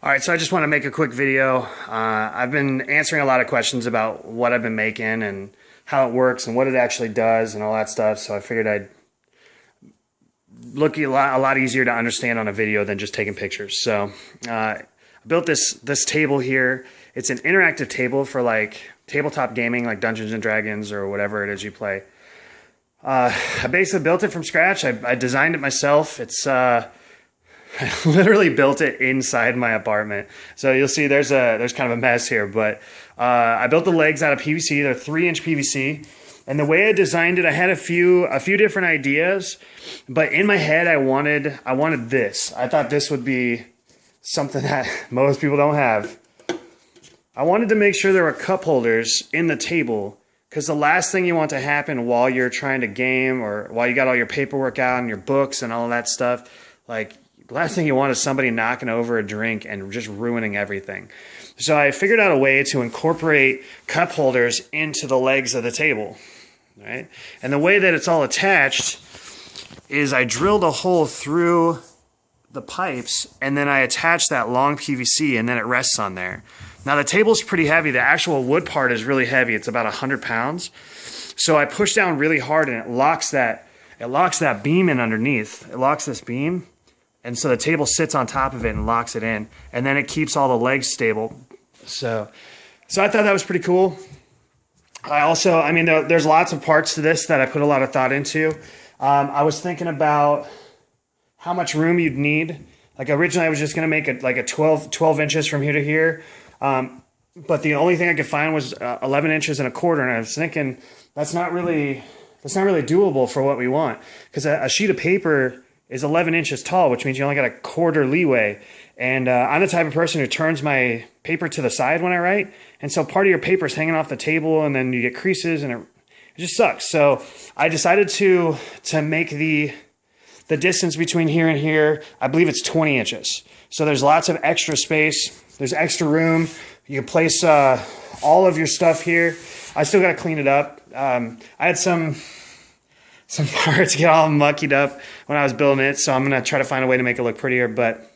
All right, so I just want to make a quick video. I've been answering a lot of questions about what I've been making and how it works and what it actually does and all that stuff. So I figured I'd look a lot easier to understand on a video than just taking pictures. So I built this table here. It's an interactive table for like tabletop gaming, like Dungeons and Dragons or whatever it is you play. I basically built it from scratch. I designed it myself. I literally built it inside my apartment. So you'll see there's kind of a mess here, but I built the legs out of PVC. They're 3-inch PVC. And the way I designed it, I had a few different ideas, but in my head I wanted this. I thought this would be something that most people don't have. I wanted to make sure there were cup holders in the table, because the last thing you want to happen while you're trying to game or while you got all your paperwork out and your books and all of that stuff, like the last thing you want is somebody knocking over a drink and just ruining everything. So I figured out a way to incorporate cup holders into the legs of the table, right? And the way that it's all attached is I drilled a hole through the pipes and then I attached that long PVC and then it rests on there. Now the table's pretty heavy. The actual wood part is really heavy. It's about 100 pounds. So I push down really hard and it locks that beam in underneath. It locks this beam. And so the table sits on top of it and locks it in. And then it keeps all the legs stable. So I thought that was pretty cool. There's lots of parts to this that I put a lot of thought into. I was thinking about how much room you'd need. Like originally I was just going to make it like a 12 inches from here to here. But the only thing I could find was 11 inches and a quarter. And I was thinking that's not really doable for what we want. Because a sheet of paper is 11 inches tall, which means you only got a quarter leeway. And I'm the type of person who turns my paper to the side when I write. And so part of your paper is hanging off the table and then you get creases and it just sucks. So I decided to make the distance between here and here, I believe it's 20 inches. So there's lots of extra space. There's extra room. You can place all of your stuff here. I still got to clean it up. I had some parts get all muckied up when I was building it, so I'm going to try to find a way to make it look prettier. But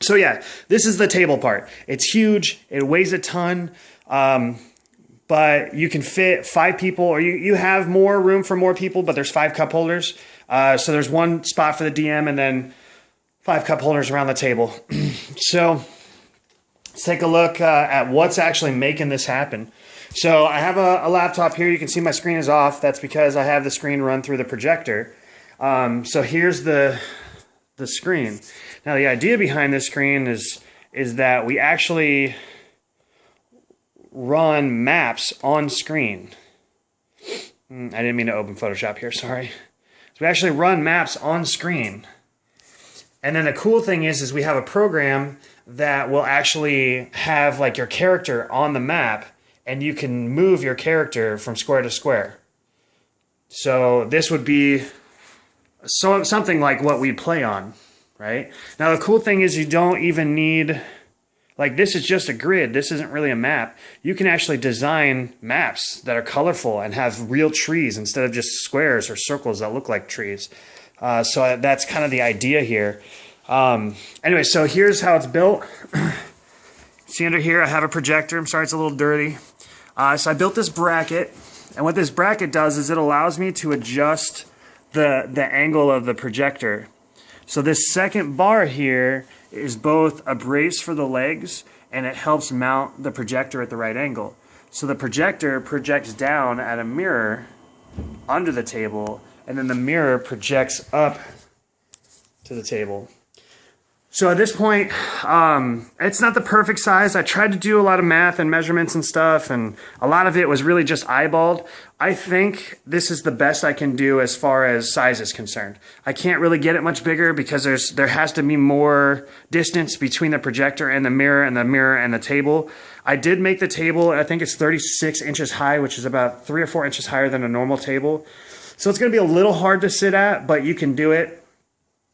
so yeah, this is the table part. It's huge. It weighs a ton, but you can fit 5 people, or you have more room for more people, but there's 5 cup holders. So there's one spot for the DM and then 5 cup holders around the table. So let's take a look at what's actually making this happen. So I have a laptop here. You can see my screen is off. That's because I have the screen run through the projector. So here's the screen. Now the idea behind this screen is that we actually run maps on screen. I didn't mean to open Photoshop here, sorry. So we actually run maps on screen. And then the cool thing is we have a program that will actually have like your character on the map, and you can move your character from square to square. So this would be something like what we play on, right? Now the cool thing is you don't even need, like this is just a grid. This isn't really a map. You can actually design maps that are colorful and have real trees instead of just squares or circles that look like trees. So that's kind of the idea here. Anyway, so here's how it's built. See under here, I have a projector. I'm sorry, it's a little dirty. So I built this bracket, and what this bracket does is it allows me to adjust the angle of the projector. So this second bar here is both a brace for the legs, and it helps mount the projector at the right angle. So the projector projects down at a mirror under the table, and then the mirror projects up to the table. So at this point, it's not the perfect size. I tried to do a lot of math and measurements and stuff, and a lot of it was really just eyeballed. I think this is the best I can do as far as size is concerned. I can't really get it much bigger because there has to be more distance between the projector and the mirror and the table. I did make the table, I think it's 36 inches high, which is about 3 or 4 inches higher than a normal table. So it's going to be a little hard to sit at, but you can do it.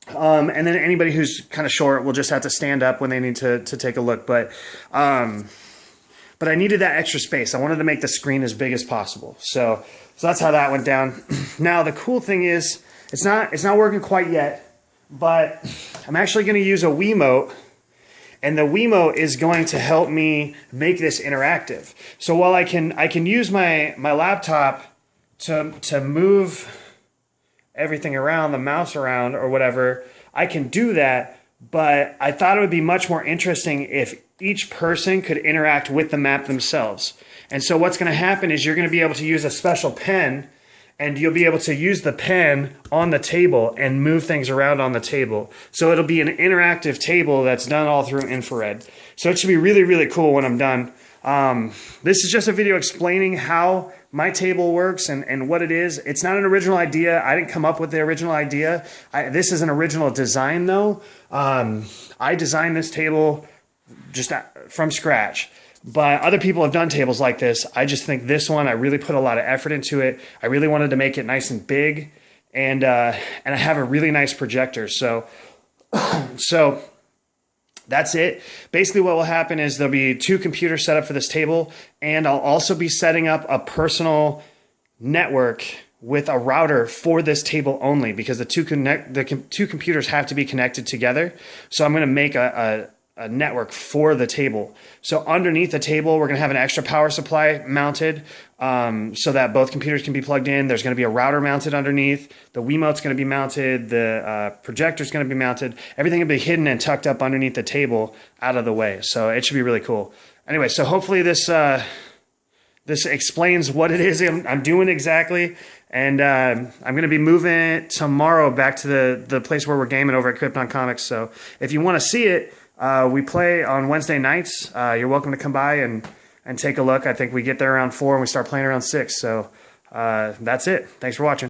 And then anybody who's kind of short will just have to stand up when they need to take a look. But I needed that extra space. I wanted to make the screen as big as possible. So that's how that went down. Now the cool thing is it's not working quite yet, but I'm actually going to use a Wiimote And the Wiimote is going to help me make this interactive. So while I can use my laptop to move everything around, the mouse around or whatever, I can do that, but I thought it would be much more interesting if each person could interact with the map themselves. And so what's going to happen is you're going to be able to use a special pen, and you'll be able to use the pen on the table and move things around on the table. So it'll be an interactive table that's done all through infrared. So it should be really, really cool when I'm done. This is just a video explaining how my table works and what it is. It's not an original idea. I didn't come up with the original idea. This is an original design though. I designed this table just from scratch. But other people have done tables like this. I just think this one, I really put a lot of effort into it. I really wanted to make it nice and big, and I have a really nice projector. So that's it. Basically what will happen is there'll be 2 computers set up for this table, and I'll also be setting up a personal network with a router for this table only, because the two computers have to be connected together. So I'm going to make a network for the table. So underneath the table, we're going to have an extra power supply mounted so that both computers can be plugged in. There's going to be a router mounted underneath. The Wiimote's going to be mounted. The projector's going to be mounted. Everything will be hidden and tucked up underneath the table out of the way. So it should be really cool. Anyway, so hopefully this explains what it is I'm doing exactly. And I'm going to be moving it tomorrow back to the place where we're gaming over at Krypton Comics. So if you want to see it, we play on Wednesday nights. You're welcome to come by and take a look. I think we get there around 4 and we start playing around 6. So that's it. Thanks for watching.